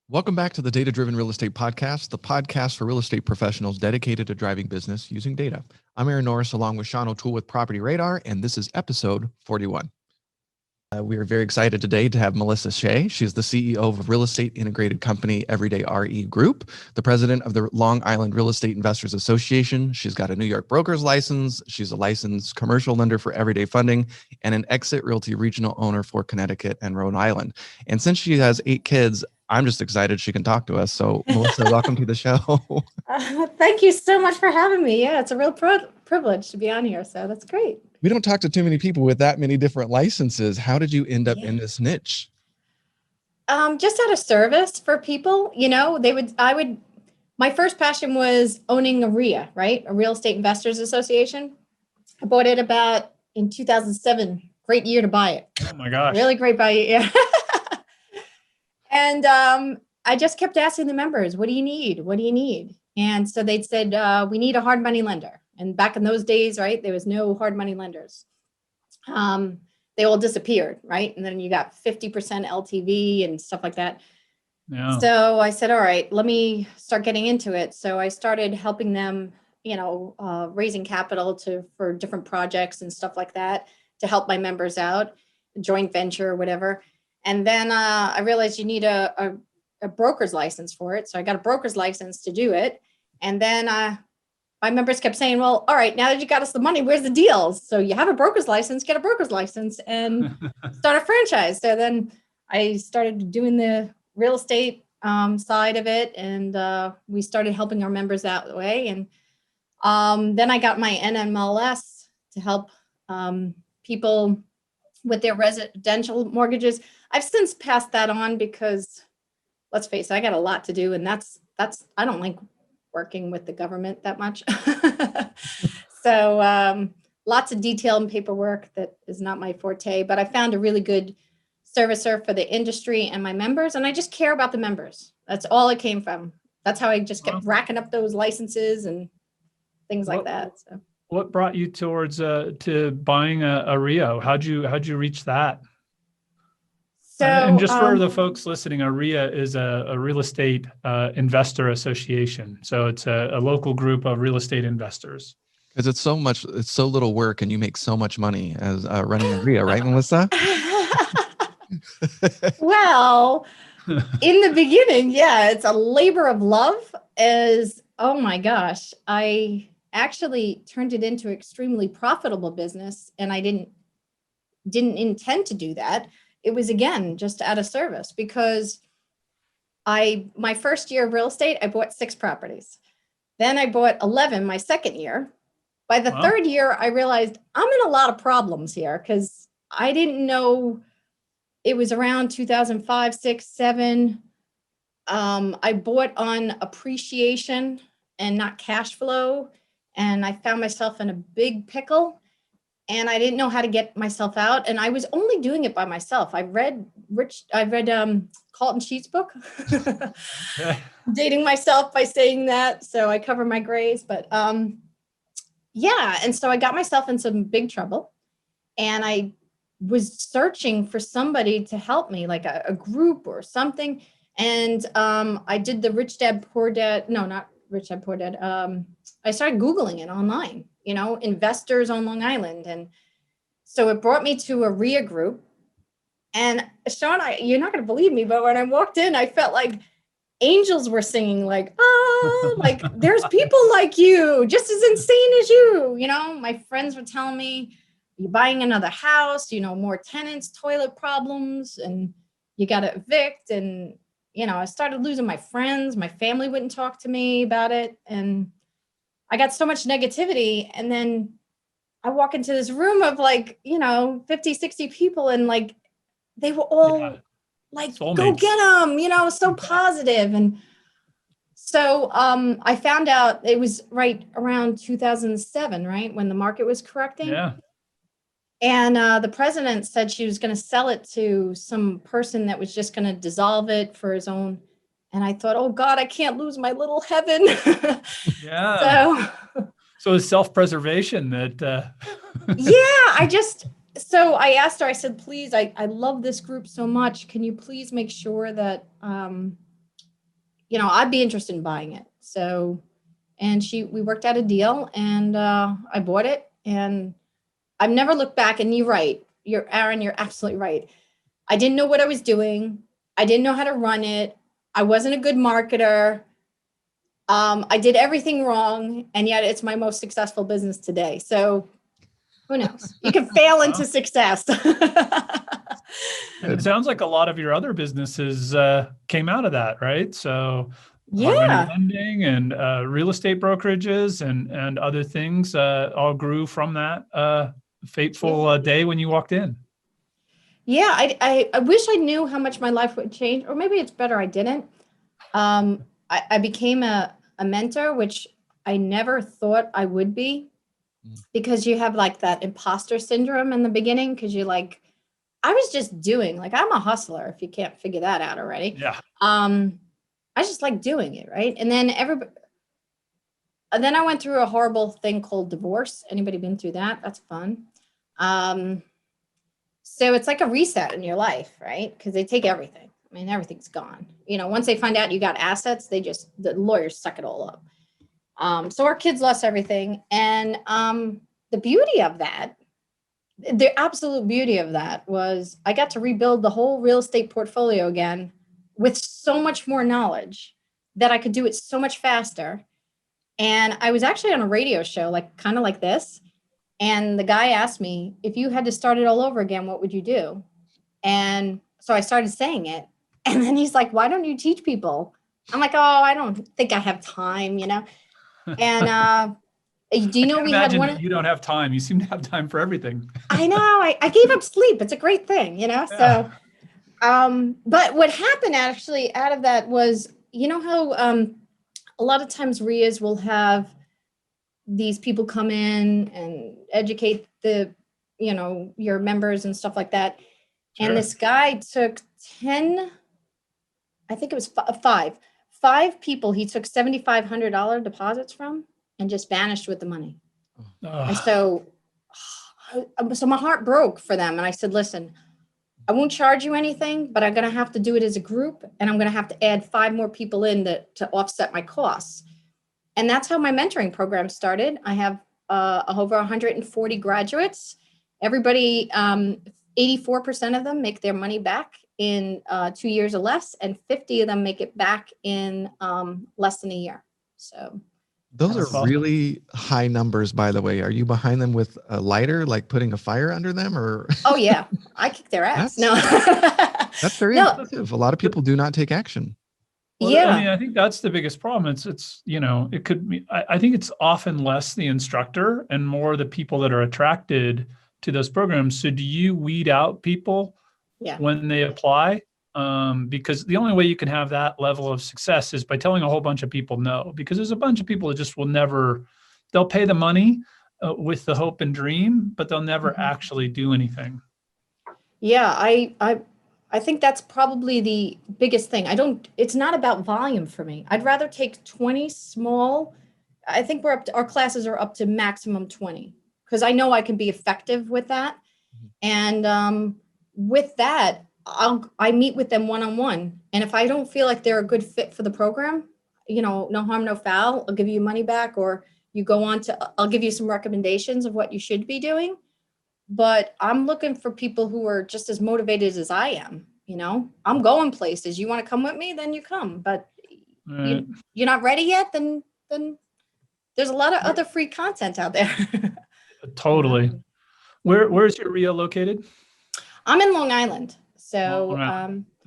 Welcome back to the Data Driven Real Estate Podcast, the podcast for real estate professionals dedicated to driving business using data. I'm Aaron Norris, along with Sean O'Toole with PropertyRadar, and this is episode 41. We are very excited today to have Melissa Shea. She's the CEO of real estate integrated company Everyday RE Group, the president of the Long Island Real Estate Investors Association. She's got a New York broker's license. She's a licensed commercial lender for Everyday Funding and an Exit Realty regional owner for Connecticut and Rhode Island. And since she has 8 kids, I'm just excited she can talk to us. So Melissa, welcome to the show. Thank you so much for having me. Yeah, it's a real privilege to be on here. So that's great. We don't talk to too many people with that many different licenses. How did you end up in this niche? Just out of service for people, my first passion was owning a REIA, right? A Real Estate Investors Association. I bought it about in 2007. Great year to buy it. Oh my gosh. Really great buy. Yeah. And I just kept asking the members, what do you need? What do you need? And so they'd said, we need a hard money lender. And back in those days, right, there was no hard money lenders. They all disappeared, right? And then you got 50% LTV and stuff like that. Yeah. So I said, all right, let me start getting into it. So I started helping them, raising capital for different projects and stuff like that to help my members out, joint venture or whatever. And then I realized you need a broker's license for it. So I got a broker's license to do it. And then my members kept saying, well, all right, now that you got us the money, where's the deals? So you have a broker's license, get a broker's license and start a franchise. So then I started doing the real estate side of it. And we started helping our members out that way. And then I got my NMLS to help people with their residential mortgages. I've since passed that on because let's face it, I got a lot to do. And that's I don't like working with the government that much. So lots of detail and paperwork that is not my forte, but I found a really good servicer for the industry and my members. And I just care about the members. That's all it came from. That's how I just kept racking up those licenses and things like that. So. What brought you towards to buying a REIA? How'd you reach that? So, and just for the folks listening, a REIA is a real estate investor association. So it's a local group of real estate investors. Because it's so little work and you make so much money as running a REIA, right, Melissa? Well, in the beginning, yeah, it's a labor of love. Oh my gosh, I actually turned it into extremely profitable business, and I didn't intend to do that. It was, again, just out of service because my first year of real estate, I bought 6 properties. Then I bought 11 my second year. By the third year, I realized I'm in a lot of problems here because I didn't know it was around 2005, 6, 7. I bought on appreciation and not cash flow. And I found myself in a big pickle. And I didn't know how to get myself out. And I was only doing it by myself. I read Carlton Sheets' book, dating myself by saying that. So I cover my grays, but yeah. And so I got myself in some big trouble, and I was searching for somebody to help me, like a group or something. And I did the Rich Dad, Poor Dad. No, not Rich Dad, Poor Dad. I started Googling it online, investors on Long Island. And so it brought me to a REIA group. And Sean, you're not going to believe me, but when I walked in, I felt like angels were singing, like, oh, like there's people like you, just as insane as you. My friends were telling me, you're buying another house, more tenants, toilet problems, and you got to evict. And, I started losing my friends. My family wouldn't talk to me about it. And I got so much negativity. And then I walk into this room of 50, 60 people, and they were all soulmates. Go get them, so positive. And so I found out it was right around 2007, right, when the market was correcting. Yeah. And the president said she was going to sell it to some person that was just going to dissolve it for his own. And I thought, oh God, I can't lose my little heaven. Yeah. So it's self-preservation that. Yeah, so I asked her, I said, please, I love this group so much. Can you please make sure that I'd be interested in buying it. So, and we worked out a deal, and I bought it, and I've never looked back. And you're right. Aaron, you're absolutely right. I didn't know what I was doing. I didn't know how to run it. I wasn't a good marketer. I did everything wrong, and yet it's my most successful business today. So who knows? You can fail into success. And it sounds like a lot of your other businesses came out of that, right? So Yeah. lending and real estate brokerages and other things all grew from that fateful day when you walked in. Yeah, I wish I knew how much my life would change, or maybe it's better I didn't. I became a mentor, which I never thought I would be, because you have like that imposter syndrome in the beginning, because you're like, I was just doing, like, I'm a hustler, if you can't figure that out already. Yeah. I just like doing it, right? And then I went through a horrible thing called divorce. Anybody been through that? That's fun. So it's like a reset in your life, right? Because they take everything. I mean, everything's gone. Once they find out you got assets, the lawyers suck it all up. So our kids lost everything. And the beauty of that, the absolute beauty of that, was I got to rebuild the whole real estate portfolio again with so much more knowledge that I could do it so much faster. And I was actually on a radio show, like kind of like this. And the guy asked me, if you had to start it all over again, what would you do? And so I started saying it. And then he's like, why don't you teach people? I'm like, oh, I don't think I have time, And do you know we had one? You don't have time. You seem to have time for everything. I know. I gave up sleep. It's a great thing, Yeah. So, but what happened actually out of that was, how a lot of times REIAs will have these people come in and educate your members and stuff like that. Sure. And this guy took 10, I think it was five people he took $7,500 deposits from and just vanished with the money. And so my heart broke for them. And I said, listen, I won't charge you anything, but I'm going to have to do it as a group. And I'm going to have to add 5 more people in to offset my costs. And that's how my mentoring program started. I have over 140 graduates. Everybody, 84% of them make their money back in 2 years or less, and 50 of them make it back in less than a year. So those are really high numbers, by the way. Are you behind them with a lighter, like putting a fire under them, or? Oh yeah, I kick their ass. That's very impressive. A lot of people do not take action. Well, yeah, I mean, I think that's the biggest problem. It's it could be. I think it's often less the instructor and more the people that are attracted to those programs. So, do you weed out people when they apply? Because the only way you can have that level of success is by telling a whole bunch of people no. Because there's a bunch of people that just will never. They'll pay the money with the hope and dream, but they'll never actually do anything. Yeah, I think that's probably the biggest thing. It's not about volume for me. I'd rather take 20 small. I think our classes are up to maximum 20, because I know I can be effective with that. And with that, I meet with them one-on-one. And if I don't feel like they're a good fit for the program, no harm, no foul. I'll give you money back, or you go on I'll give you some recommendations of what you should be doing. But I'm looking for people who are just as motivated as I am. I'm going places. You want to come with me, then you come. But you're not ready yet, then there's a lot of other free content out there. Totally. Where's your REIA located? I'm in Long Island. So,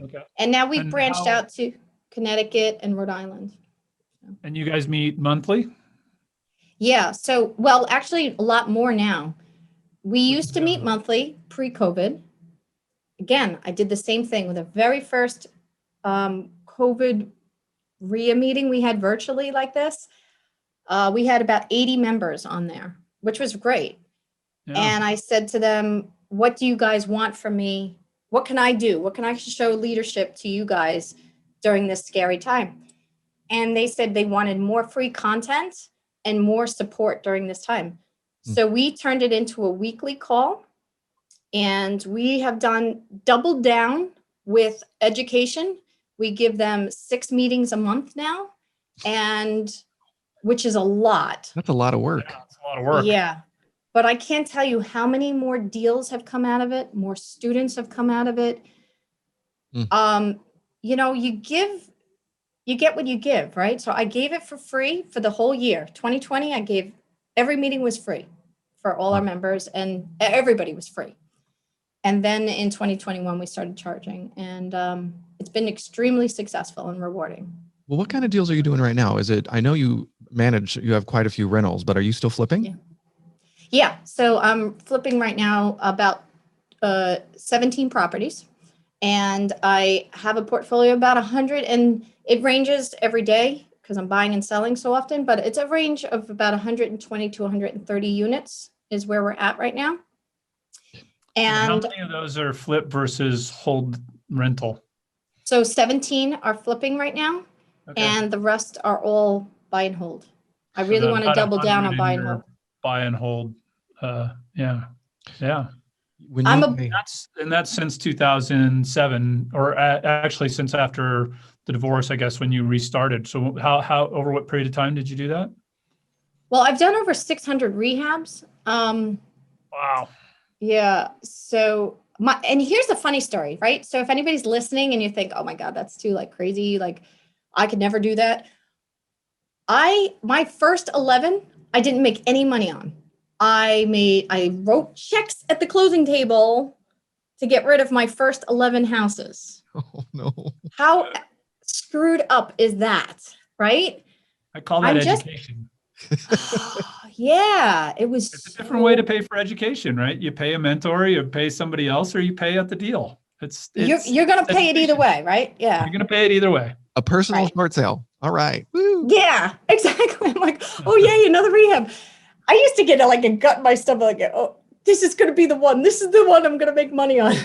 okay. And now we've branched out to Connecticut and Rhode Island. And you guys meet monthly? Yeah. So, well, actually a lot more now. We used to meet monthly pre-COVID. Again, I did the same thing with the very first COVID REIA meeting we had virtually like this. We had about 80 members on there, which was great. Yeah. And I said to them, what do you guys want from me? What can I do? What can I show leadership to you guys during this scary time? And they said they wanted more free content and more support during this time. So we turned it into a weekly call, and we have doubled down with education. We give them 6 meetings a month now, and which is a lot. That's a lot of work. Yeah, it's a lot of work. Yeah. But I can't tell you how many more deals have come out of it. More students have come out of it. You know, you get what you give, right? So I gave it for free for the whole year. 2020, I gave, every meeting was free for all our members, and everybody was free. And then in 2021, we started charging, and it's been extremely successful and rewarding. Well, what kind of deals are you doing right now? Is it, I know you have quite a few rentals, but are you still flipping? Yeah. So I'm flipping right now about 17 properties, and I have a portfolio of about 100, and it ranges every day because I'm buying and selling so often, but it's a range of about 120 to 130 units is where we're at right now. And how many of those are flip versus hold rental? So 17 are flipping right now, and the rest are all buy and hold. I really want to double down on buy and hold. Buy and hold. Yeah. When that's since 2007, or actually since after the divorce, I guess, when you restarted. So how over what period of time did you do that? Well, I've done over 600 rehabs. Wow. Yeah. So and here's the funny story, right? So if anybody's listening and you think, oh my God, that's too like crazy, like I could never do that. My first 11, I didn't make any money on. I wrote checks at the closing table to get rid of my first 11 houses. Oh no. How screwed up is that, right? I call that education. Yeah, it was. It's a different way to pay for education, right? You pay a mentor, you pay somebody else, or you pay at the deal. You're going to pay it either way, right? Yeah. You're going to pay it either way. A personal short sale. All right. Woo. Yeah, exactly. I'm like, oh yay, another rehab. I used to get like a gut in my stomach, like, oh, this is going to be the one. This is the one I'm going to make money on.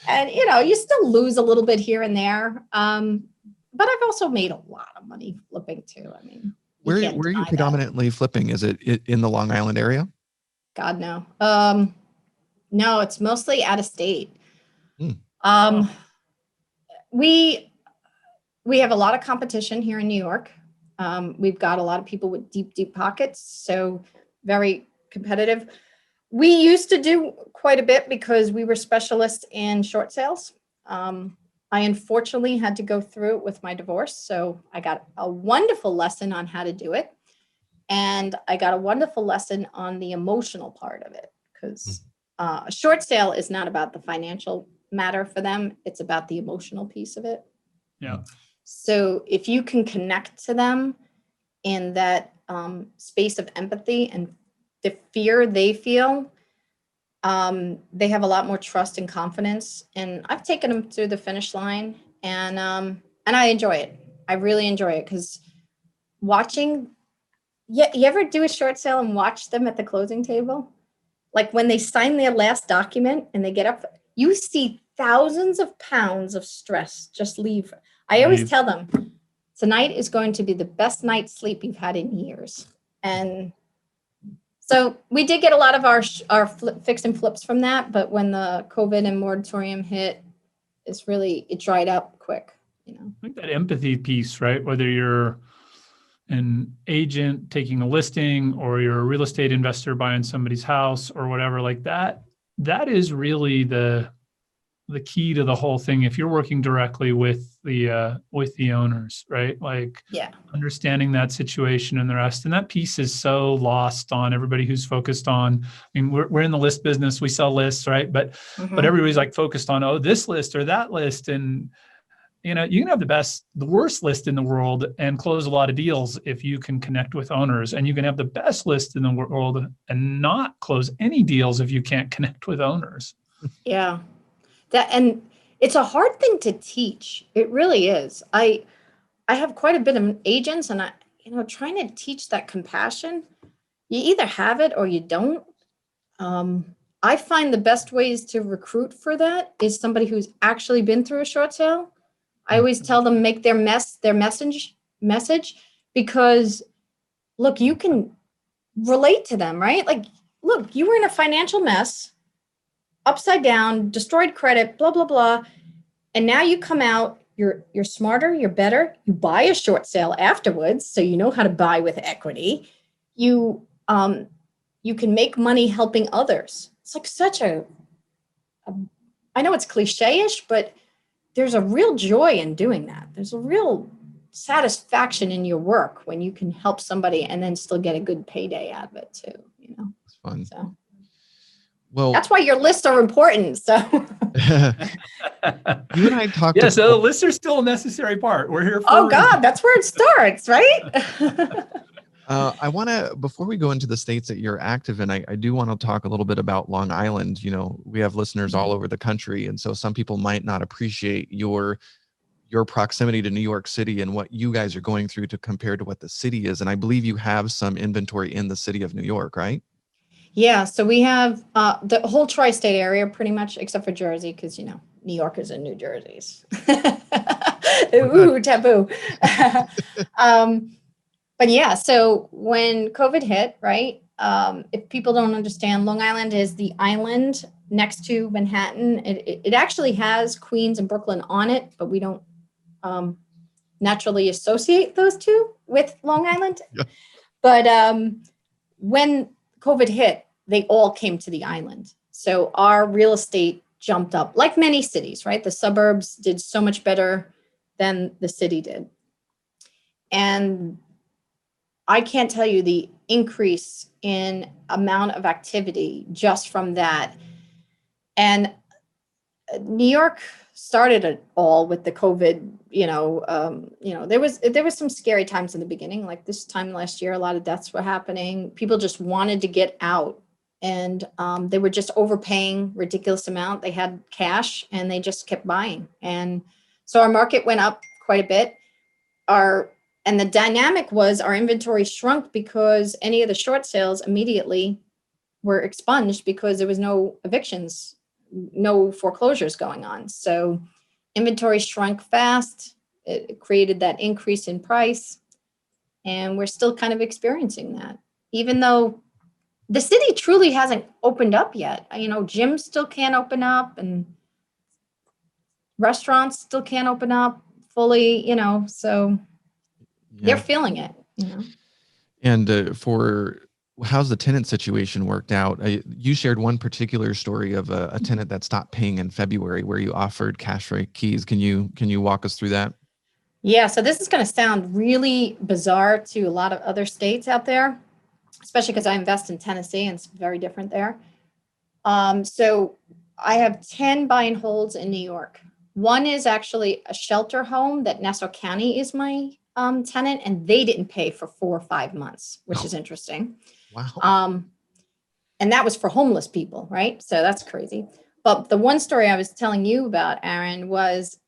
And, you know, you still lose a little bit here and there. But I've also made a lot of money flipping too. I mean, where are you predominantly flipping? Is it in the Long Island area? God, no. No, it's mostly out of state. We have a lot of competition here in New York. We've got a lot of people with deep pockets, so very competitive. We used to do quite a bit because we were specialists in short sales. I unfortunately had to go through it with my divorce, so I got a wonderful lesson on how to do it. And I got a wonderful lesson on the emotional part of it, because a short sale is not about the financial matter for them. It's about the emotional piece of it. Yeah. So if you can connect to them in that space of empathy and the fear they feel, they have a lot more trust and confidence. And I've taken them through the finish line, and I enjoy it. I really enjoy it, because watching, you ever do a short sale and watch them at the closing table? Like when they sign their last document and they get up, you see thousands of pounds of stress just leave. I always tell them, tonight is going to be the best night's sleep you've had in years. And so we did get a lot of our fix and flips from that. But when the COVID and moratorium hit, it dried up quick. You know, I think that empathy piece, right? Whether you're an agent taking a listing, or you're a real estate investor buying somebody's house or whatever, like that is really the key to the whole thing. If you're working directly with the owners, right? Like understanding that situation and the rest. And that piece is so lost on everybody who's focused on, I mean, we're in the list business, we sell lists, right? But everybody's like focused on, oh, this list or that list. And you know, you can have the worst list in the world and close a lot of deals if you can connect with owners, and you can have the best list in the world and not close any deals if you can't connect with owners. Yeah. And it's a hard thing to teach. It really is. I have quite a bit of agents, and trying to teach that compassion, you either have it or you don't. I find the best ways to recruit for that is somebody who's actually been through a short sale. I always tell them, make their message, because look, you can relate to them, right? Like, look, you were in a financial mess, upside down, destroyed credit, blah, blah, blah. And now you come out, you're smarter, you're better. You buy a short sale afterwards, so you know how to buy with equity. You can make money helping others. It's like such I know it's cliche-ish, but there's a real joy in doing that. There's a real satisfaction in your work when you can help somebody and then still get a good payday out of it too, you know? It's fun. So Well, that's why your lists are important. So you and I talked. Yeah, so the lists are still a necessary part. We're here for oh God, that's where it starts, right? I want to, before we go into the states that you're active in, I do want to talk a little bit about Long Island. You know, we have listeners all over the country. And so some people might not appreciate your proximity to New York City and what you guys are going through to compare to what the city is. And I believe you have some inventory in the city of New York, right? Yeah, so we have the whole tri-state area pretty much, except for Jersey, because, you know, New Yorkers and New Jerseys. Ooh, taboo. But yeah, so when COVID hit, right, if people don't understand, Long Island is the island next to Manhattan. It actually has Queens and Brooklyn on it, but we don't naturally associate those two with Long Island. Yeah. But when COVID hit, they all came to the island. So our real estate jumped up, like many cities, right? The suburbs did so much better than the city did. And I can't tell you the increase in amount of activity just from that. And New York started it all with the COVID, there was some scary times in the beginning, like this time last year, a lot of deaths were happening. People just wanted to get out, and they were just overpaying ridiculous amount. They had cash and they just kept buying. And so our market went up quite a bit. And the dynamic was our inventory shrunk because any of the short sales immediately were expunged because there was no evictions, no foreclosures going on. So inventory shrunk fast. It created that increase in price. And we're still kind of experiencing that, even though the city truly hasn't opened up yet. You know, gyms still can't open up and restaurants still can't open up fully, so they're feeling it, And how's the tenant situation worked out? You shared one particular story of a tenant that stopped paying in February where you offered cash for keys. Can you walk us through that? Yeah, so this is going to sound really bizarre to a lot of other states out there, especially because I invest in Tennessee and it's very different there. So I have 10 buy and holds in New York. One is actually a shelter home that Nassau County is my tenant, and they didn't pay for 4 or 5 months, which is interesting. Wow. And that was for homeless people, right? So that's crazy. But the one story I was telling you about, Aaron, was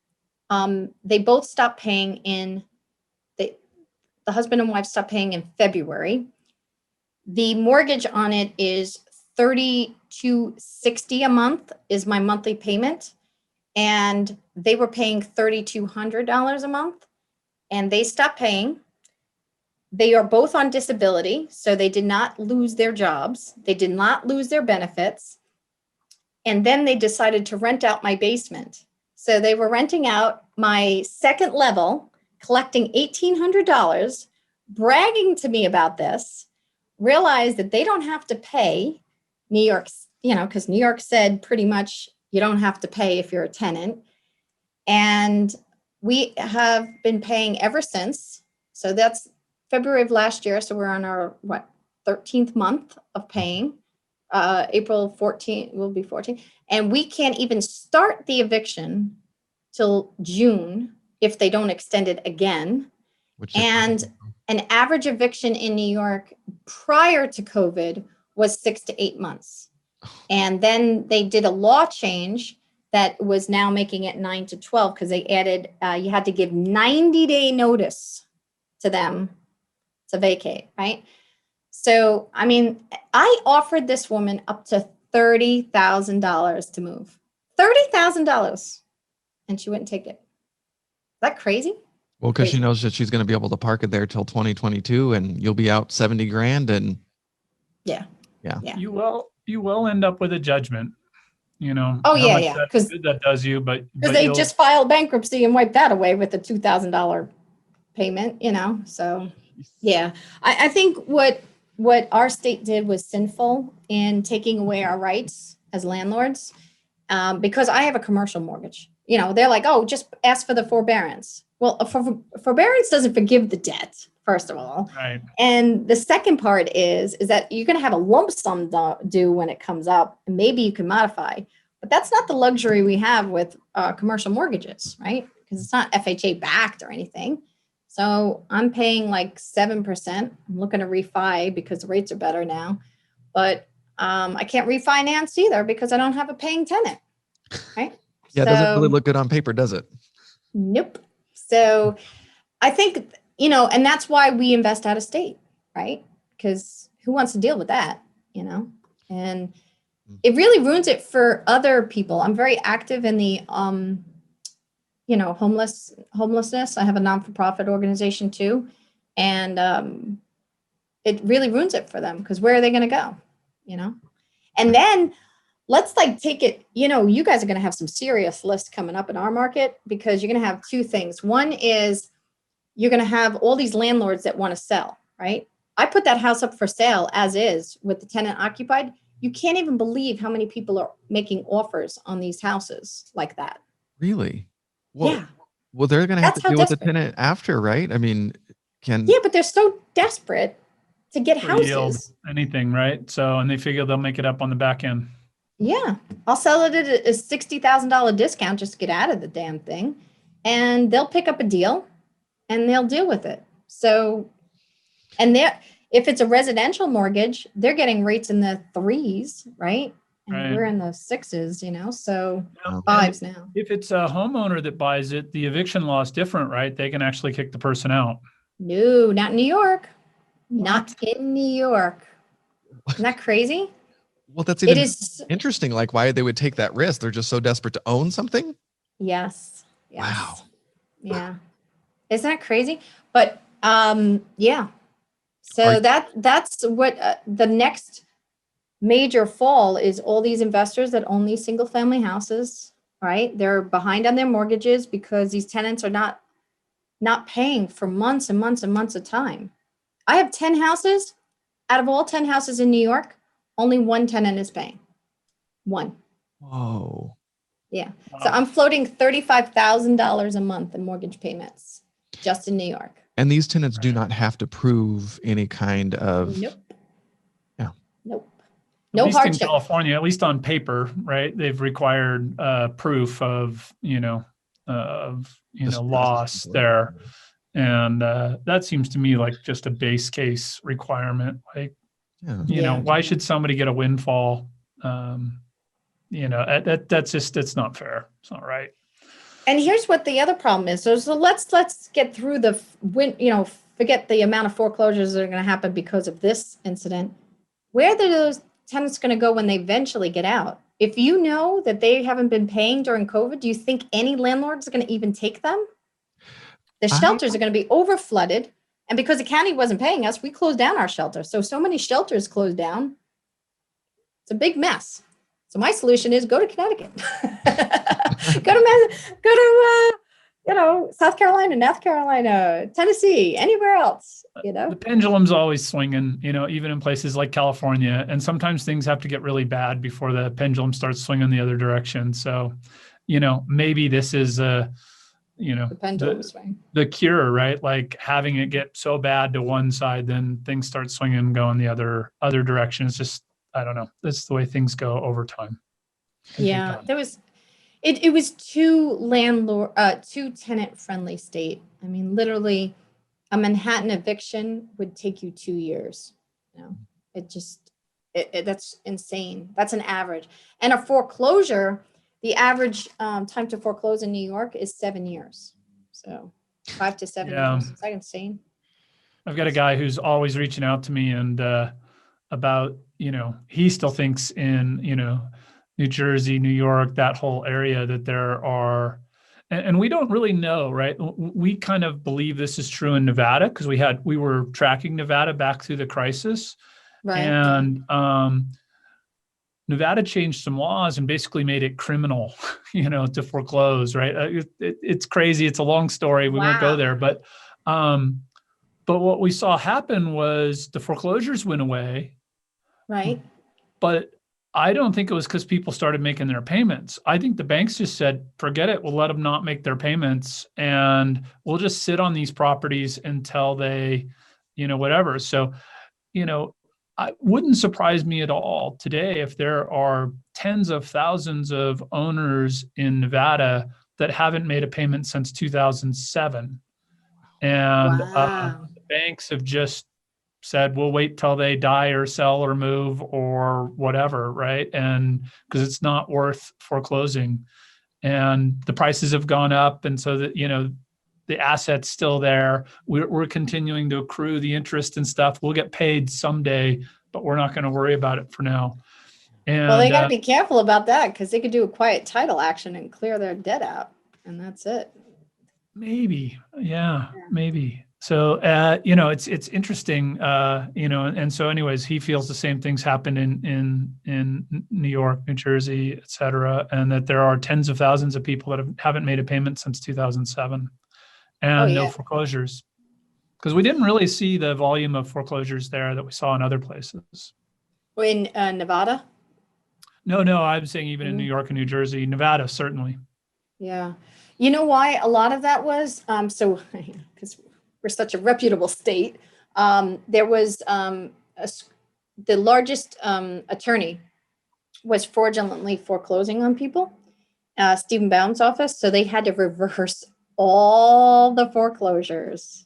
they both stopped paying the husband and wife stopped paying in February. The mortgage on it is $3,260 a month is my monthly payment. And they were paying $3,200 a month, and they stopped paying. They are both on disability, so they did not lose their jobs. They did not lose their benefits. And then they decided to rent out my basement. So they were renting out my second level, collecting $1,800, bragging to me about this, realized that they don't have to pay New York, because New York said pretty much you don't have to pay if you're a tenant. And we have been paying ever since. So that's February of last year. So we're on our, 13th month of paying. April 14th will be 14. And we can't even start the eviction till June if they don't extend it again. And an average eviction in New York prior to COVID was 6 to 8 months. And then they did a law change that was now making it 9 to 12 because they added, you had to give 90-day notice to them to vacate, right? So, I mean, I offered this woman up to $30,000 to move. $30,000. And she wouldn't take it. Is that crazy? Well, because she knows that she's going to be able to park it there till 2022 and you'll be out 70 grand and yeah. You will end up with a judgment. you know, Oh, how yeah, much yeah, that 'cause- good that does you, but they you'll- just filed bankruptcy and wiped that away with a $2,000 payment, you know? So, yeah, I think what our state did was sinful in taking away our rights as landlords, because I have a commercial mortgage. You know, they're like, oh, just ask for the forbearance. Well, forbearance doesn't forgive the debt, first of all. right. And the second part is that you're going to have a lump sum due when it comes up, and maybe you can modify. But that's not the luxury we have with commercial mortgages, right? Because it's not FHA backed or anything. So I'm paying like 7%. I'm looking to refi because the rates are better now. But I can't refinance either because I don't have a paying tenant, right? Yeah, it doesn't really look good on paper, does it? Nope. So I think, you know, and that's why we invest out of state, right? Because who wants to deal with that, you know? And it really ruins it for other people. I'm very active in the, you know, homelessness. I have a non-for-profit organization too. And it really ruins it for them because where are they going to go, you know? And then let's like take it, you know, you guys are going to have some serious lists coming up in our market because you're going to have two things. One is you're going to have all these landlords that want to sell, right? I put that house up for sale as is with the tenant occupied. You can't even believe how many people are making offers on these houses like that. Really? Well, Yeah. Well, they're going to have That's to how deal with the desperate. tenant after, right? I mean, Yeah, but they're so desperate to get For yield, houses. anything, right? So, and they figure they'll make it up on the back end. Yeah, I'll sell it at a $60,000 discount just to get out of the damn thing. And they'll pick up a deal and they'll deal with it. So, and if it's a residential mortgage, they're getting rates in the 3s, right? And Right. we're in the 6s, you know, so Wow. 5s now. If it's a homeowner that buys it, the eviction law is different, right? They can actually kick the person out. No, not in New York. Not What? in New York. Isn't that crazy? Well, that's It even is. interesting. Like why they would take that risk. They're just so desperate to own something. Yes. Yes. Wow. Yeah. Isn't that crazy? But yeah. So Are- that's what the next major fall is. All these investors that own these single family houses, right? They're behind on their mortgages because these tenants are not paying for months and months and months of time. I have 10 houses. Out of all 10 houses in New York, only one tenant is paying. One. Whoa. Yeah. Wow. So I'm floating $35,000 a month in mortgage payments just in New York. And these tenants do not have to prove any kind of. Nope. Yeah. Nope. At No least in hardship. California, at least on paper, right? They've required proof of, Just loss presence. there. And that seems to me like just a base case requirement. Like, Yeah. Yeah. why should somebody get a windfall? That's not fair. It's not right. And here's what the other problem is. So let's get through forget the amount of foreclosures that are going to happen because of this incident. Where are those tenants going to go when they eventually get out? If you know that they haven't been paying during COVID, do you think any landlords are going to even take them? The shelters are going to be over flooded. And because the county wasn't paying us, we closed down our shelter. So many shelters closed down. It's a big mess. So my solution is go to Connecticut, go to South Carolina, North Carolina, Tennessee, anywhere else, The pendulum's always swinging, even in places like California. And sometimes things have to get really bad before the pendulum starts swinging the other direction. So, maybe this is the pendulum swing. the cure, right? Like having it get so bad to one side, then things start swinging and going the other direction. It's just, I don't know. That's the way things go over time. Yeah, it was too tenant friendly state. I mean, literally a Manhattan eviction would take you 2 years. That's insane. That's an average. And a foreclosure, the average time to foreclose in New York is 7 years. So 5 to 7 years. Is that insane? I've got a guy who's always reaching out to me and about, he still thinks in, New Jersey, New York, that whole area that there are, and we don't really know, right? We kind of believe this is true in Nevada because we were tracking Nevada back through the crisis. Right. And Nevada changed some laws and basically made it criminal, to foreclose, right? It's crazy. It's a long story. We won't go there, but what we saw happen was the foreclosures went away. Right. But I don't think it was because people started making their payments. I think the banks just said, forget it. We'll let them not make their payments and we'll just sit on these properties until they, whatever. So, it wouldn't surprise me at all today if there are tens of thousands of owners in Nevada that haven't made a payment since 2007. And Wow. the banks have just said, we'll wait till they die or sell or move or whatever, right? And because it's not worth foreclosing. And the prices have gone up. And so that, the asset's still there. We're continuing to accrue the interest and stuff. We'll get paid someday, but we're not going to worry about it for now. And well, they got to be careful about that because they could do a quiet title action and clear their debt out. And that's it. Maybe. Yeah, maybe. So, it's interesting, and so anyways, he feels the same things happen in New York, New Jersey, et cetera, and that there are tens of thousands of people that haven't made a payment since 2007 and no foreclosures. Because we didn't really see the volume of foreclosures there that we saw in other places. In Nevada? No, I'm saying even in New York and New Jersey, Nevada, certainly. Yeah. You know why a lot of that was? Because we're such a reputable state. There was the largest attorney was fraudulently foreclosing on people, Stephen Baum's office. So they had to reverse all the foreclosures,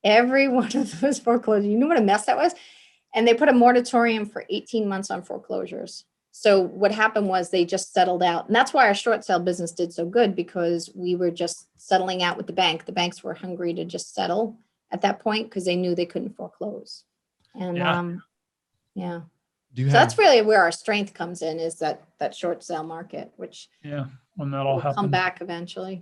every one of those foreclosures. You know what a mess that was? And they put a moratorium for 18 months on foreclosures. So what happened was they just settled out. And that's why our short sale business did so good, because we were just settling out with the bank. The banks were hungry to just settle at that point because they knew they couldn't foreclose. And So that's really where our strength comes in, is that short sale market, which when that all happens, come back eventually.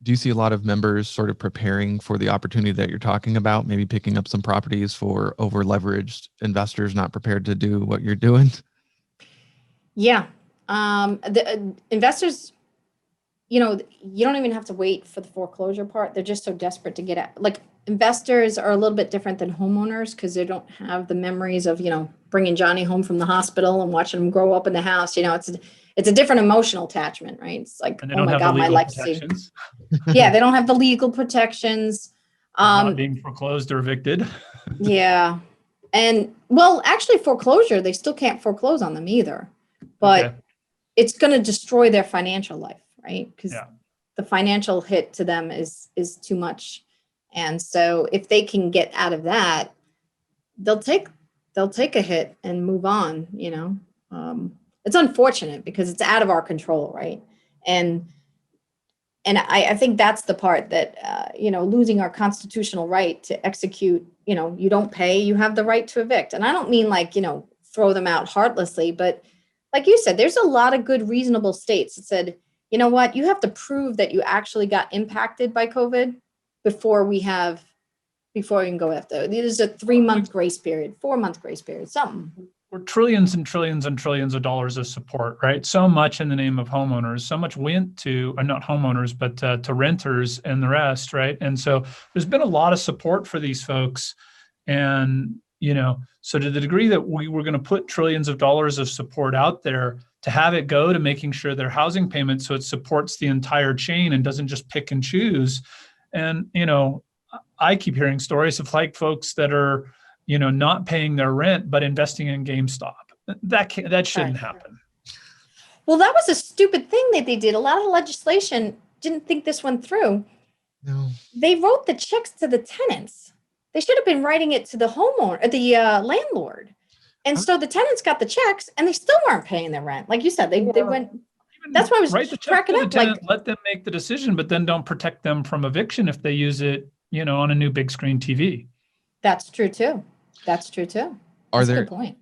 Do you see a lot of members sort of preparing for the opportunity that you're talking about, maybe picking up some properties for over leveraged investors not prepared to do what you're doing? Yeah. The investors, you don't even have to wait for the foreclosure part. They're just so desperate to get out. Like, investors are a little bit different than homeowners because they don't have the memories of, bringing Johnny home from the hospital and watching him grow up in the house. It's a different emotional attachment, right? It's like, oh my God, my life's saved. Yeah, they don't have the legal protections. Not being foreclosed or evicted. Yeah. And well, actually foreclosure, they still can't foreclose on them either. But it's going to destroy their financial life, right? Because the financial hit to them is too much. And so if they can get out of that, they'll take a hit and move on, It's unfortunate because it's out of our control, right? And I think that's the part that, losing our constitutional right to execute, you don't pay, you have the right to evict. And I don't mean like, throw them out heartlessly, but like you said, there's a lot of good, reasonable states that said, you know what, you have to prove that you actually got impacted by COVID before we can go after. There's a 3-month grace period, 4-month grace period, something. We're trillions and trillions and trillions of dollars of support, right? So much in the name of homeowners, so much went to, not homeowners, but to renters and the rest, right? And so there's been a lot of support for these folks. And, so to the degree that we were going to put trillions of dollars of support out there, to have it go to making sure their housing payments, so it supports the entire chain and doesn't just pick and choose. And, I keep hearing stories of like folks that are, not paying their rent, but investing in GameStop. That shouldn't happen. Well, that was a stupid thing that they did. A lot of the legislation didn't think this one through. No. They wrote the checks to the tenants. They should have been writing it to the homeowner, the landlord. And so the tenants got the checks and they still weren't paying their rent. Like you said, they went. That's why I was write the check cracking to the up. Tenant, let them make the decision, but then don't protect them from eviction if they use it, on a new big screen TV. That's true too. That's a good point.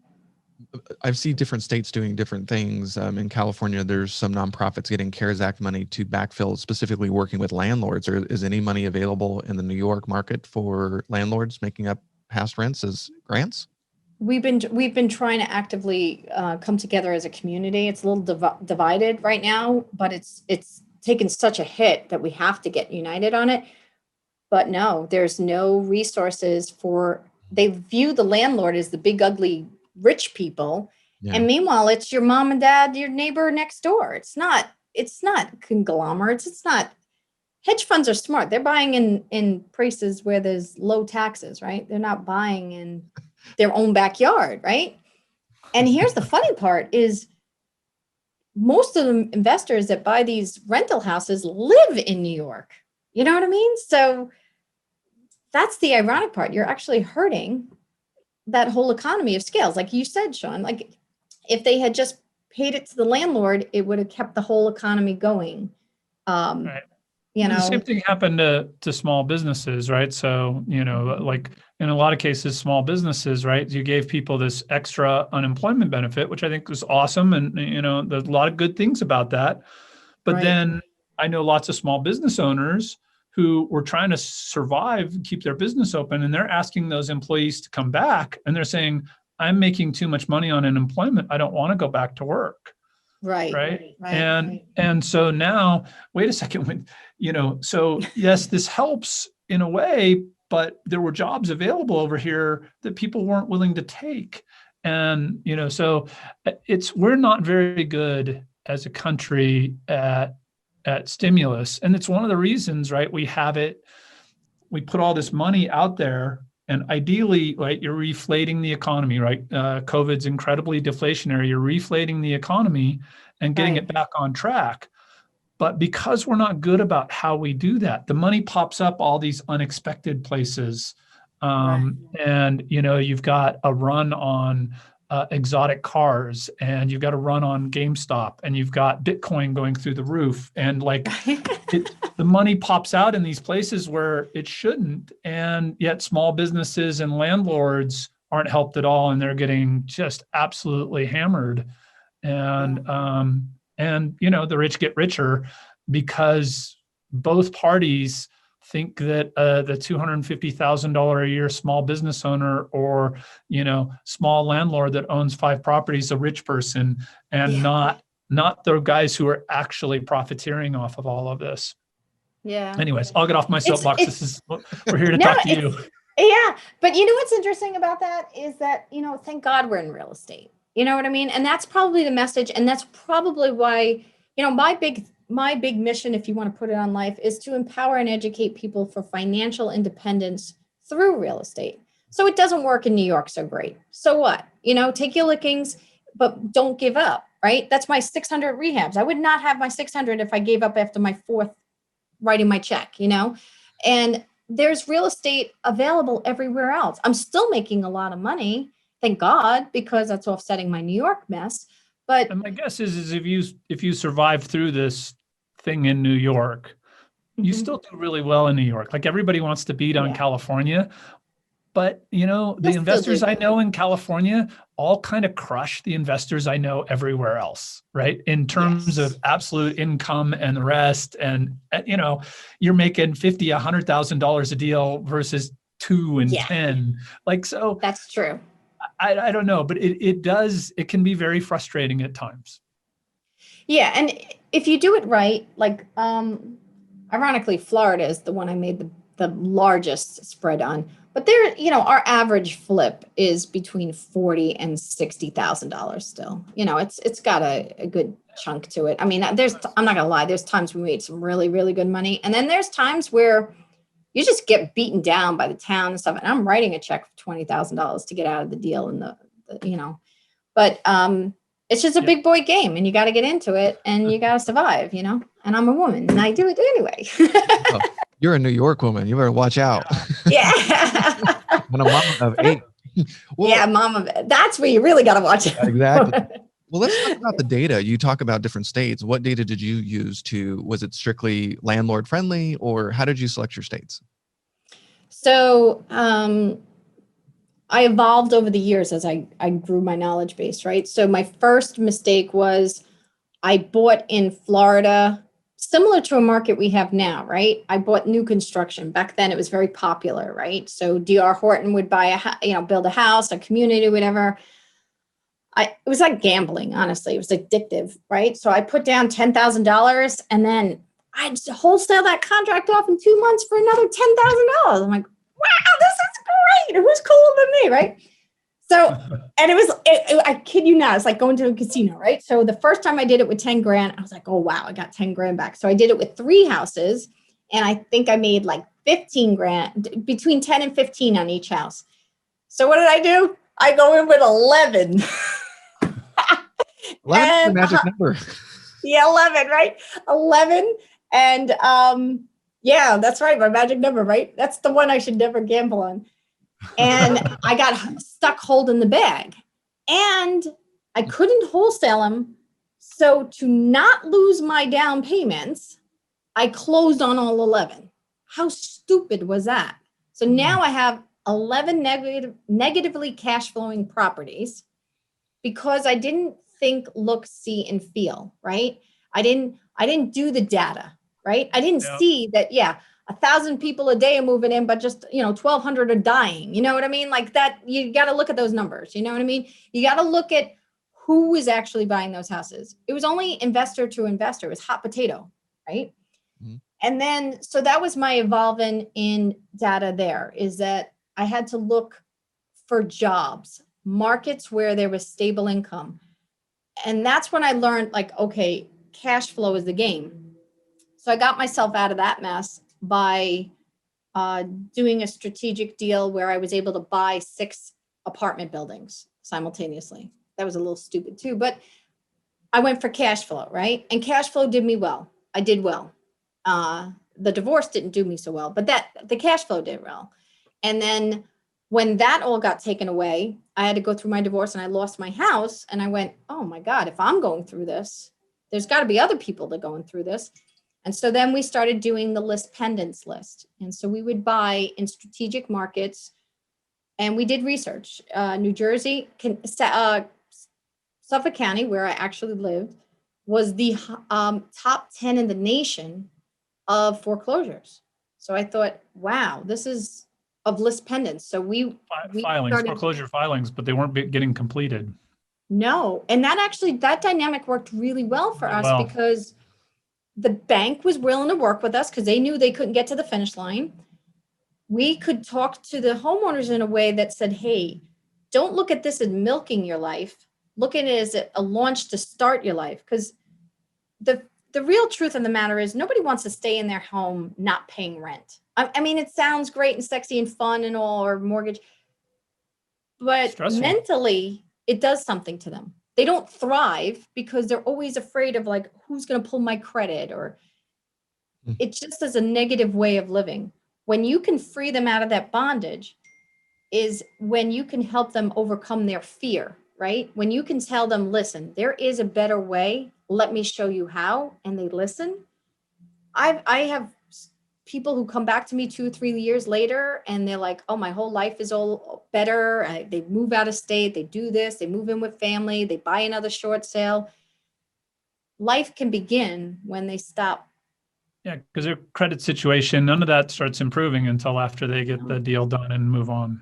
I've seen different states doing different things. In California, there's some nonprofits getting CARES Act money to backfill, specifically working with landlords. Or is any money available in the New York market for landlords making up past rents as grants? we've been trying to actively come together as a community. It's a little divided right now, but it's taken such a hit that we have to get united on it. But no, there's no resources they view the landlord as the big, ugly, rich people. Yeah. And meanwhile, it's your mom and dad, your neighbor next door. It's not conglomerates. It's not. Hedge funds are smart. They're buying in places where there's low taxes, right? They're not buying in their own backyard, right? And here's the funny part is most of the investors that buy these rental houses live in New York. You know what I mean? So that's the ironic part. You're actually hurting that whole economy of scales. Like you said, Sean, like if they had just paid it to the landlord, it would have kept the whole economy going. Right. You know, the same thing happened to small businesses, right? So, like in a lot of cases, small businesses, right? You gave people this extra unemployment benefit, which I think was awesome. And, there's a lot of good things about that. But Right. then I know lots of small business owners who were trying to survive, keep their business open, and they're asking those employees to come back. And they're saying, I'm making too much money on unemployment. I don't want to go back to work. Right. And so now, wait a second, so yes, this helps in a way, but there were jobs available over here that people weren't willing to take. And, so we're not very good as a country at stimulus. And it's one of the reasons, right? We put all this money out there. And ideally, right, you're reflating the economy, right? COVID's incredibly deflationary. You're reflating the economy and getting it back on track. But because we're not good about how we do that, the money pops up all these unexpected places. And, you've got a run on exotic cars, and you've got a run on GameStop, and you've got Bitcoin going through the roof. And the money pops out in these places where it shouldn't. And yet small businesses and landlords aren't helped at all. And they're getting just absolutely hammered. And, the rich get richer because both parties think that the $250,000 a year small business owner or, small landlord that owns 5 properties is a rich person, and not the guys who are actually profiteering off of all of this. Yeah. Anyways, I'll get off my soapbox. We're here to talk to you. Yeah. But what's interesting about that is that, thank God we're in real estate. You know what I mean? And that's probably the message. And that's probably why, my big mission, if you want to put it on life, is to empower and educate people for financial independence through real estate. So it doesn't work in New York so great. So what? Take your lickings, but don't give up, right? That's my 600 rehabs. I would not have my 600 if I gave up after my 4th writing my check, and there's real estate available everywhere else. I'm still making a lot of money, thank God, because that's offsetting my New York mess. But and my guess is if you survive through this thing in New York, you still do really well in New York. Like everybody wants to beat on California, but the investors I know in California all kind of crush the investors I know everywhere else, right? In terms of absolute income and the rest. And you're making $50,000, $100,000 a deal versus 2 and 10. So that's true. I don't know, but it can be very frustrating at times. Yeah. And if you do it right, ironically, Florida is the one I made the largest spread on, but there, our average flip is between $40,000 and $60,000 still. It's got a good chunk to it. I mean, I'm not gonna lie, there's times we made some really, really good money. And then there's times where you just get beaten down by the town and stuff. And I'm writing a check for $20,000 to get out of the deal but it's just a big boy game, and you got to get into it, and you got to survive, and I'm a woman and I do it anyway. Oh, you're a New York woman. You better watch out. Yeah. And a mom of 8. Well, mom of 8. That's where you really got to watch out. Exactly. Well, let's talk about the data. You talk about different states. What data did you use was it strictly landlord friendly, or how did you select your states? So, I evolved over the years as I grew my knowledge base, right? So my first mistake was I bought in Florida similar to a market we have now, right? I bought new construction. Back then it was very popular, right? So DR Horton would buy build a house, a community, whatever. It was like gambling, honestly. It was addictive, right? So I put down $10,000 and then I'd wholesale that contract off in 2 months for another $10,000. I'm like, wow, this is great. Who's cooler than me, right? So, and I kid you not, it's like going to a casino, right? So the first time I did it with 10 grand, I was like, oh, wow, I got 10 grand back. So I did it with 3 houses and I think I made like 15 grand, between 10 and 15 on each house. So what did I do? I go in with 11. 11 is the magic number. Yeah, 11, right? 11. And yeah, that's right. My magic number, right? That's the one I should never gamble on. And I got stuck holding the bag and I couldn't wholesale them. So to not lose my down payments, I closed on all 11. How stupid was that? So now I have 11 negatively cash flowing properties because I didn't think, look, see, and feel, right? I didn't do the data, right? I didn't see that, 1,000 people a day are moving in, but just, 1,200 are dying. You know what I mean? Like that, you got to look at those numbers. You know what I mean? You got to look at who is actually buying those houses. It was only investor to investor. It was hot potato, right? Mm-hmm. And then, so that was my evolving in data there, is that I had to look for jobs, markets where there was stable income. And that's when I learned, like, okay, cash flow is the game. So I got myself out of that mess by doing a strategic deal where I was able to buy 6 apartment buildings simultaneously. That was a little stupid too, but I went for cash flow, right? And cash flow did me well. I did well. The divorce didn't do me so well, but the cash flow did well. And then when that all got taken away, I had to go through my divorce and I lost my house. And I went, oh my God, if I'm going through this, there's got to be other people that are going through this. And so then we started doing the list pendants list. And so we would buy in strategic markets and we did research. New Jersey, Suffolk County, where I actually lived, was the top 10 in the nation of foreclosures. So I thought, wow, this is of list pendants. So we foreclosure filings, but they weren't getting completed. No. And that dynamic worked really well for us because the bank was willing to work with us because they knew they couldn't get to the finish line. We could talk to the homeowners in a way that said, hey, don't look at this as milking your life. Look at it as a launch to start your life. Because the real truth of the matter is nobody wants to stay in their home not paying rent. I mean, it sounds great and sexy and fun and all, or mortgage, but stressful. Mentally, it does something to them. They don't thrive because they're always afraid of, like, who's going to pull my credit, or it just is a negative way of living. When you can free them out of that bondage is when you can help them overcome their fear, right? When you can tell them, listen, there is a better way. Let me show you how. And they listen. I have people who come back to me 2 or 3 years later and they're like, oh, my whole life is all better. They move out of state. They do this. They move in with family. They buy another short sale. Life can begin when they stop. Yeah, because their credit situation, none of that starts improving until after they get the deal done and move on.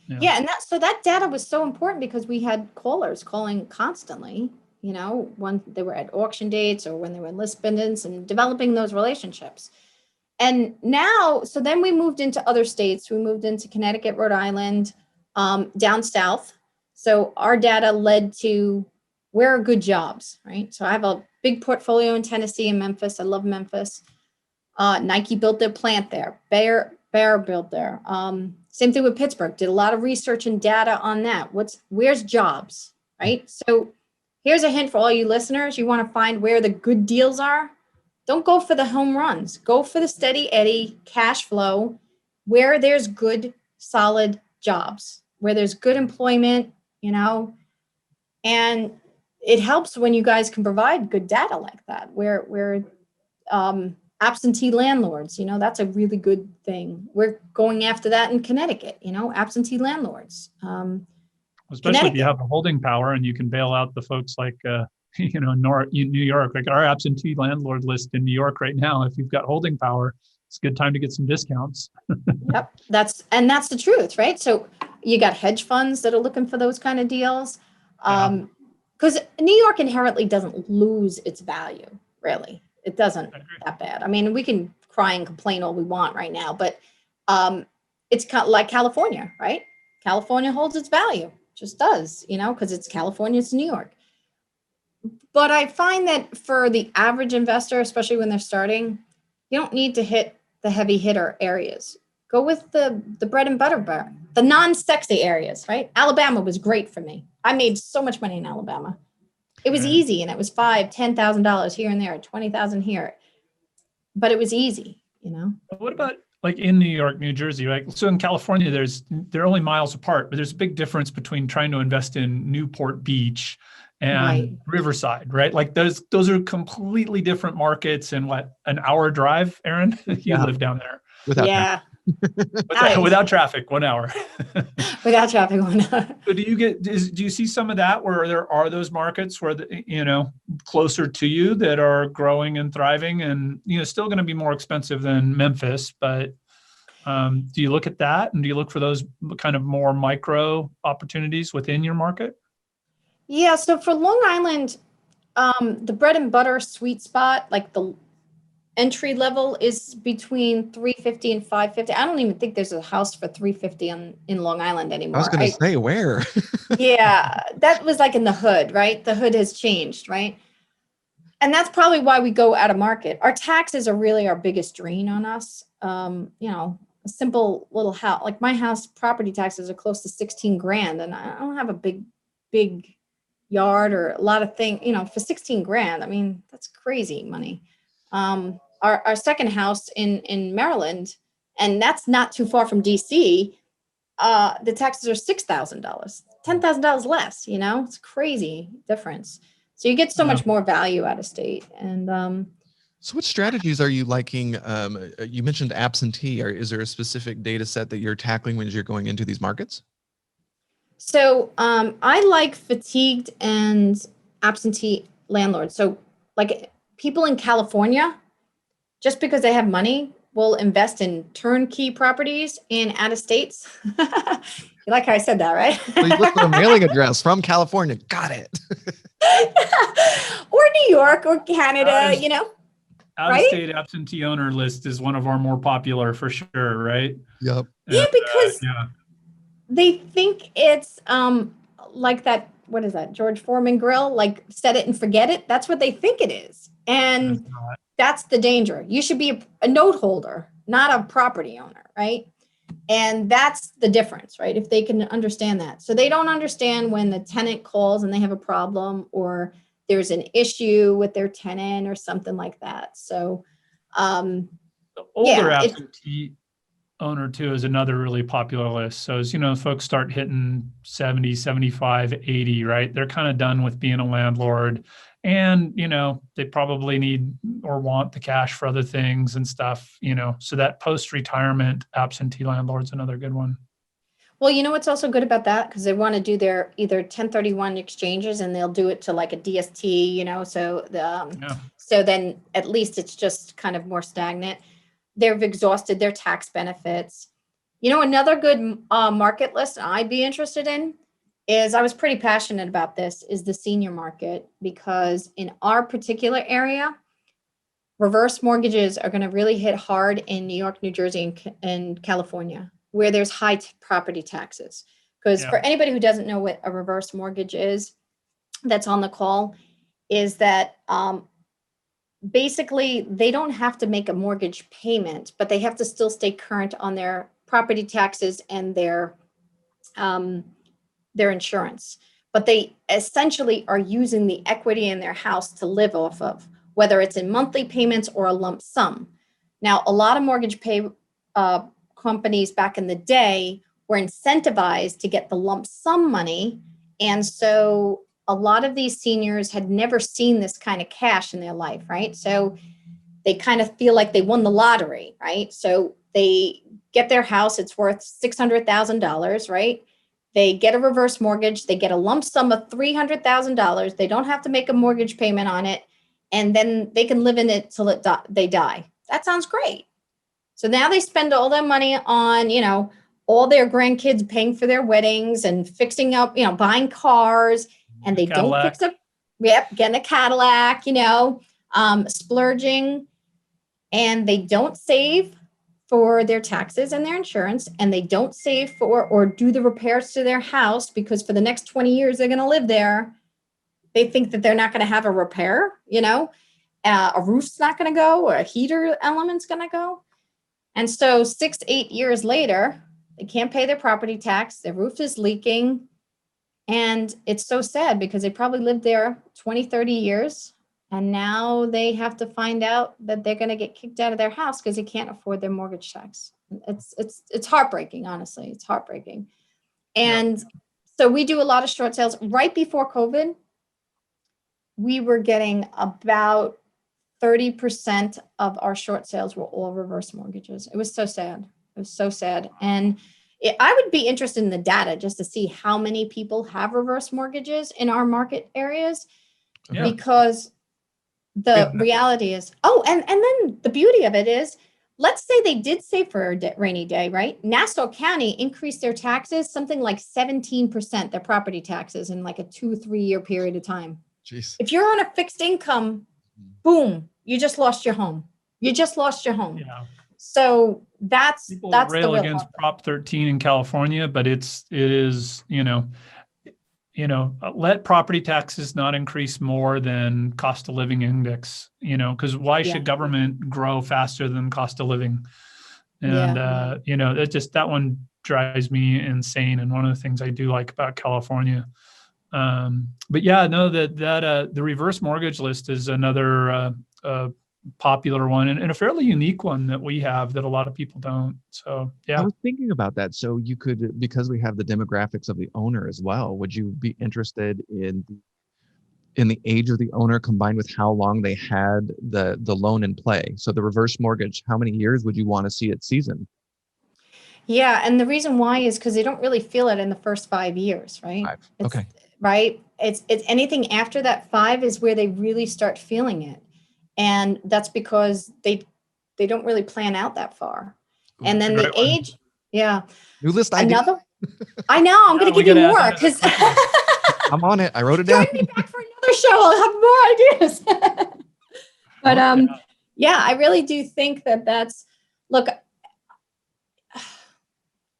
Yeah, and that data was so important because we had callers calling constantly, when they were at auction dates or when they were in list pendants, and developing those relationships. And now, so then we moved into other states. We moved into Connecticut, Rhode Island, down south. So our data led to where are good jobs, right? So I have a big portfolio in Tennessee and Memphis. I love Memphis. Nike built their plant there. Bear built there. Same thing with Pittsburgh. Did a lot of research and data on that. Where's jobs, right? So here's a hint for all you listeners. You want to find where the good deals are. Don't go for the home runs. Go for the steady eddy cash flow, where there's good, solid jobs, where there's good employment, and it helps when you guys can provide good data like that, where absentee landlords, that's a really good thing. We're going after that in Connecticut, absentee landlords. Especially if you have a holding power and you can bail out the folks like New York, like our absentee landlord list in New York right now, if you've got holding power, it's a good time to get some discounts. Yep. That's the truth, right? So you got hedge funds that are looking for those kind of deals. Because New York inherently doesn't lose its value, really. It doesn't that bad. I mean, we can cry and complain all we want right now, but it's like California, right? California holds its value, just does, because it's California, it's New York. But I find that for the average investor, especially when they're starting, you don't need to hit the heavy hitter areas. Go with the bread and butter, the non-sexy areas, right? Alabama was great for me. I made so much money in Alabama. It was easy, and it was $5,000-$10,000 here and there, $20,000 here, but it was easy, What about like in New York, New Jersey, right? So in California, they're only miles apart, but there's a big difference between trying to invest in Newport Beach and Riverside, right? Like those are completely different markets. And an hour drive, Aaron? You live down there. Without traffic, 1 hour. Without traffic, 1 hour. So do you see some of that where there are those markets where closer to you that are growing and thriving and still going to be more expensive than Memphis, but do you look at that and do you look for those kind of more micro opportunities within your market? Yeah, so for Long Island, the bread and butter sweet spot, like the entry level, is between $350 and $550. I don't even think there's a house for $350 in Long Island anymore. I was going to say, where? Yeah, that was like in the hood, right? The hood has changed, right? And that's probably why we go out of market. Our taxes are really our biggest drain on us. A simple little house, like my house, property taxes are close to 16 grand, and I don't have a big yard or a lot of things, for 16 grand. I mean, that's crazy money. Our second house in Maryland, and that's not too far from DC, the taxes are $6,000, $10,000 less, it's crazy difference. So you get so much more value out of state. And so what strategies are you liking? You mentioned absentee. Is there a specific data set that you're tackling when you're going into these markets? So I like fatigued and absentee landlords. So like people in California, just because they have money, will invest in turnkey properties in out of states. You like how I said that, right? So you look for a mailing address from California. Got it. Or New York or Canada, Out-of-state absentee owner list is one of our more popular for sure, right? Yep. Yeah, because they think it's like that, what is that, George Foreman grill, like set it and forget it. That's what they think it is. And that's the danger. You should be a note holder, not a property owner, right? And that's the difference, right? If they can understand that. So they don't understand when the tenant calls and they have a problem, or there's an issue with their tenant or something like that. So the older absentee owner too is another really popular list. So as folks start hitting 70, 75, 80, right? They're kind of done with being a landlord, and they probably need or want the cash for other things and stuff, so that post-retirement absentee landlord's another good one. Well, what's also good about that, because they want to do their either 1031 exchanges, and they'll do it to like a DST, so then at least it's just kind of more stagnant. They've exhausted their tax benefits. Another good market list I'd be interested in is, I was pretty passionate about this, is the senior market, because in our particular area, reverse mortgages are going to really hit hard in New York, New Jersey, and California, where there's high property taxes. Because for anybody who doesn't know what a reverse mortgage is, that's on the call, is that basically they don't have to make a mortgage payment, but they have to still stay current on their property taxes and their insurance. But they essentially are using the equity in their house to live off of, whether it's in monthly payments or a lump sum. Now, a lot of mortgage pay companies back in the day were incentivized to get the lump sum money. And so a lot of these seniors had never seen this kind of cash in their life, right? So they kind of feel like they won the lottery, right? So they get their house, it's worth $600,000, right? They get a reverse mortgage. They get a lump sum of $300,000. They don't have to make a mortgage payment on it. And then they can live in it till they die. That sounds great. So now they spend all their money on, all their grandkids paying for their weddings and fixing up, buying cars, and they don't fix up. Yep, getting a Cadillac, splurging, and they don't save for their taxes and their insurance, and they don't save for or do the repairs to their house, because for the next 20 years they're going to live there. They think that they're not going to have a repair, a roof's not going to go, or a heater element's going to go. And so 6-8 years later, they can't pay their property tax, their roof is leaking. And it's so sad because they probably lived there 20-30 years. And now they have to find out that they're going to get kicked out of their house because they can't afford their mortgage tax. It's heartbreaking, honestly. It's heartbreaking. And so we do a lot of short sales. Right before COVID, we were getting about 30% of our short sales were all reverse mortgages. It was so sad. It was so sad. And I would be interested in the data just to see how many people have reverse mortgages in our market areas, because the reality is, and then the beauty of it is, let's say they did save for a rainy day, right? Nassau County increased their taxes, something like 17%, their property taxes in like a 2-3 year period of time. Jeez. If you're on a fixed income, boom, you just lost your home. You just lost your home. Yeah. So that's people that's rail the real against problem. Prop 13 in California, but it is let property taxes not increase more than cost of living index, because why should government grow faster than cost of living? And, that one drives me insane. And one of the things I do like about California. But the reverse mortgage list is another popular one and a fairly unique one that we have that a lot of people don't. So, yeah. I was thinking about that. So you could, because we have the demographics of the owner as well, would you be interested in the age of the owner combined with how long they had the loan in play? So the reverse mortgage, how many years would you want to see it seasoned? Yeah. And the reason why is because they don't really feel it in the first 5 years, right? 5. Okay. Right. It's anything after that 5 is where they really start feeling it. And that's because they don't really plan out that far. And then the age, New list idea. Another, I know, I'm going to give you more because I'm on it. I wrote it down. Join me back for another show. I'll have more ideas. But I really do think look,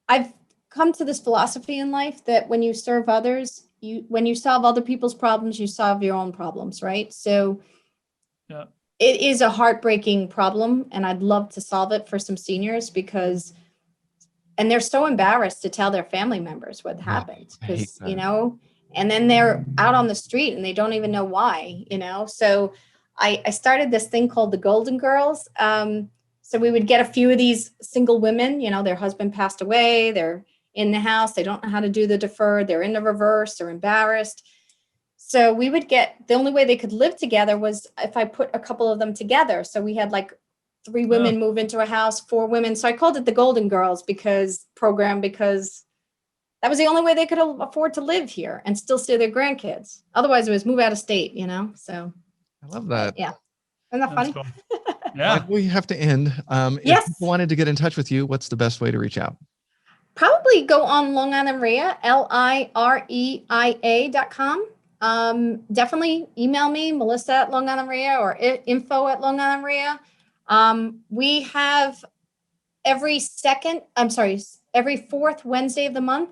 I've come to this philosophy in life that when you serve others, when you solve other people's problems, you solve your own problems, right? So it is a heartbreaking problem, and I'd love to solve it for some seniors and they're so embarrassed to tell their family members what happened because, and then they're out on the street and they don't even know why, So I started this thing called the Golden Girls. So we would get a few of these single women, their husband passed away, they're in the house, they don't know how to do the deferred, they're in the reverse, they're embarrassed. So we would the only way they could live together was if I put a couple of them together. So we had like 3 women move into a house, 4 women. So I called it the Golden Girls because that was the only way they could afford to live here and still see their grandkids. Otherwise it was move out of state, So I love that. Yeah. Isn't that funny? Cool. Yeah. We have to end. If people wanted to get in touch with you, what's the best way to reach out? Probably go on Long Island REIA, LIREIA.com. Definitely email me, Melissa at Long Island REIA or info at Long Island REIA. We have every 4th Wednesday of the month,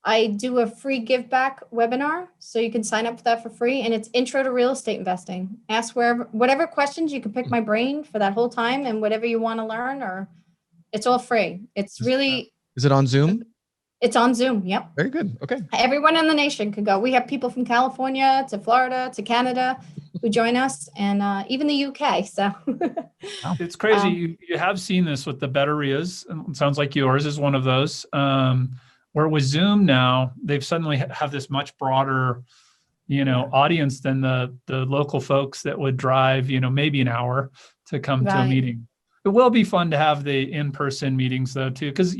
I do a free give back webinar. So you can sign up for that for free. And it's intro to real estate investing. Ask whatever questions you can pick my brain for that whole time and whatever you want to learn, or it's all free. It's really. Is it on Zoom? It's on Zoom. Yep. Very good. Okay. Everyone in the nation could go. We have people from California to Florida to Canada who join us, and even the UK. So it's crazy. You have seen this with the better REIAs. It sounds like yours is one of those. Where with Zoom now, they've suddenly have this much broader, audience than the local folks that would drive, maybe an hour to come to a meeting. It will be fun to have the in-person meetings though, too, because,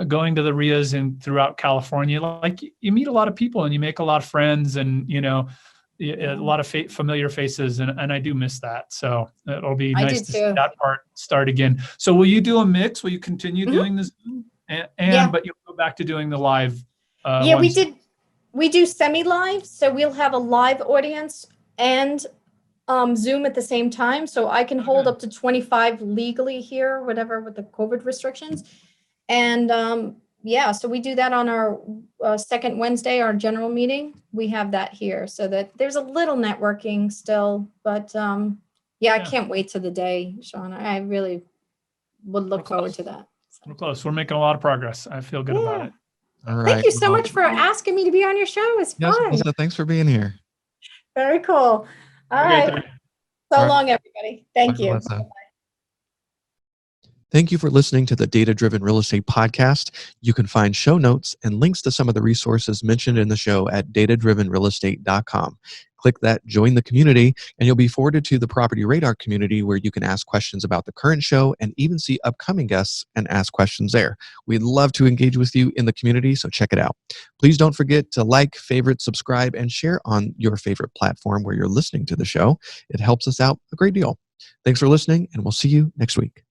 going to the REIAs and throughout California, like you meet a lot of people and you make a lot of friends, and a lot of familiar faces, and I do miss that. So it'll be nice to see that part start again. So will you do a mix? Will you continue doing this, but you'll go back to doing the live? We do semi-live, so we'll have a live audience and Zoom at the same time. So I can hold up to 25 legally here, whatever, with the COVID restrictions. And so we do that on our second Wednesday, our general meeting. We have that here, so that there's a little networking still. But I can't wait to the day, Sean. I really would look forward to that. So. We're close. We're making a lot of progress. I feel good about it. All right. Thank you so much for asking me to be on your show. It's fun. Melissa, thanks for being here. Very cool. All right. So long, everybody. Thank you. Melissa. Thank you for listening to the Data Driven Real Estate Podcast. You can find show notes and links to some of the resources mentioned in the show at datadrivenrealestate.com. Click that Join the Community, and you'll be forwarded to the Property Radar community, where you can ask questions about the current show and even see upcoming guests and ask questions there. We'd love to engage with you in the community, so check it out. Please don't forget to like, favorite, subscribe, and share on your favorite platform where you're listening to the show. It helps us out a great deal. Thanks for listening, and we'll see you next week.